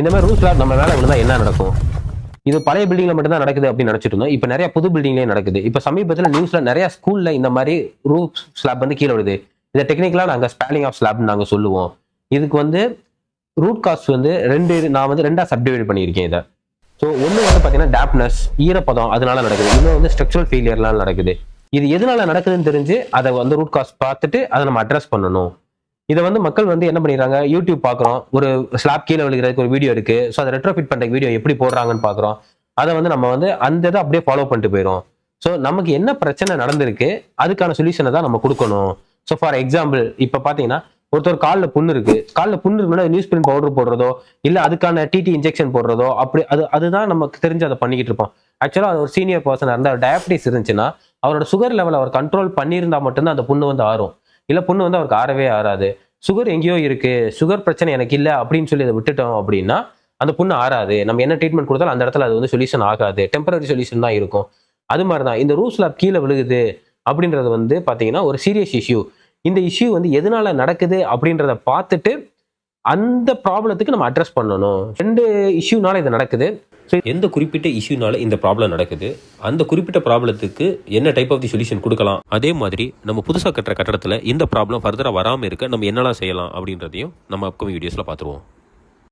இந்த மாதிரி roof slab நம்ம மேல விழுந்தா என்ன நடக்கும்? இது பழைய பில்டிங்ல மட்டும் தான் நடக்குது அப்படின்னு நினைச்சிட்டு இருந்தோம். இப்ப நிறைய புது பில்டிங்லயே நடக்குது. இப்ப சமீபத்துல நியூஸ்ல நிறைய ஸ்கூல்ல இந்த மாதிரி ரூஃப் ஸ்லாப் வந்து கீழ விழுது. இத டெக்னிக்கலா நாங்க ஸ்பேலிங் ஆஃப் ஸ்லாப்னு நாங்க சொல்லுவோம். இதுக்கு வந்து ரூட் காஸ் வந்து நான் வந்து 2ஆ சப்டிவைட் பண்ணியிருக்கேன் இத. ஸோ ஒண்ணு வந்து பாத்தீங்கன்னா டேப்னஸ், ஈரப்பதம் அதனால நடக்குது. இன்னும் வந்து ஸ்ட்ரக்சரல் ஃபெயிலியர்னால நடக்குது. இது எதனால நடக்குதுன்னு தெரிஞ்சு அத வந்து ரூட் காஸ் பார்த்துட்டு அத நம்ம அட்ரஸ் பண்ணணும். இத வந்து மக்கள் வந்து என்ன பண்ணிடுறாங்க, யூடியூப் பார்க்குறோம். ஒரு ஸ்லாப் கீழ விழுகிறதுக்கு ஒரு வீடியோ இருக்கு. ஸோ அத ரெட்ரோஃபிட் பண்றதுக்கு வீடியோ எப்படி போடுறாங்கன்னு பார்க்குறோம். அத வந்து நம்ம வந்து அந்த இத அப்படியே ஃபாலோ பண்ணிட்டு போயிரும். ஸோ நமக்கு என்ன பிரச்சனை நடந்திருக்கு, அதுக்கான சொல்யூஷன தான் நம்ம குடுக்கணும். ஸோ ஃபார் எக்ஸாம்பிள் இப்ப பார்த்தீங்கன்னா, ஒருத்தர் கால்ல புண்ணு இருக்கு. கால்ல புண்ணு இருக்குன்னா நியூஸ் பிரிண்ட் பவுடர் போடுறதோ, இல்ல அதுக்கான டிடி இன்ஜெக்ஷன் போடுறதோ, அப்படி அதுதான் நமக்கு தெரிஞ்சு அத பண்ணிக்கிட்டு இருப்போம். ஆக்சுவலா அது ஒரு சீனியர் பெர்சனா இருந்தா டயபிட்டிஸ் இருந்துச்சுன்னா, அவரோட சுகர் லெவல அவர் கண்ட்ரோல் பண்ணியிருந்தா மட்டும் தான் அந்த புண்ணு வந்து ஆறும். இல்ல புண்ணு வந்து அவருக்கு ஆறவே ஆறாது. சுகர் எங்கேயோ இருக்கு, சுகர் பிரச்சனை எனக்கு இல்ல அப்படின்னு சொல்லி அத விட்டுட்டோம் அப்படின்னா, அந்த புண்ணு ஆறாது. நம்ம என்ன ட்ரீட்மெண்ட் குடுத்தாலும் அந்த இடத்துல அது வந்து சொல்யூஷன் ஆகாது. டெம்பரரி சொல்யூஷன் தான் இருக்கும். அது மாரி தான் இந்த ரூஃப் ஸ்லாப் கீழ விழுகுது அப்படின்றது வந்து பார்த்தீங்கன்னா, ஒரு சீரியஸ் இஷ்யூ. இந்த இஷ்யூ வந்து எதனால நடக்குது அப்படின்றத பார்த்துட்டு, அந்த ப்ராப்ளத்துக்கு நம்ம அட்ரஸ் பண்ணணும். 2 இஷ்யூனால இது நடக்குது. ஸோ எந்த குறிப்பிட்ட இஷ்யூனால இந்த ப்ராப்ளம் நடக்குது, அந்த குறிப்பிட்ட ப்ராப்ளத்துக்கு என்ன டைப் ஆஃப் தி சொல்யூஷன் குடுக்கலாம். அதே மாதிரி நம்ம புதுசா கட்டுற கட்டடத்துல இந்த ப்ராப்ளம் ஃபர்தரா வராம இருக்க நம்ம என்னலாம் செய்யலாம் அப்படின்றதையும் நம்ம அப்கமிங் வீடியோஸ்ல பார்த்துருவோம்.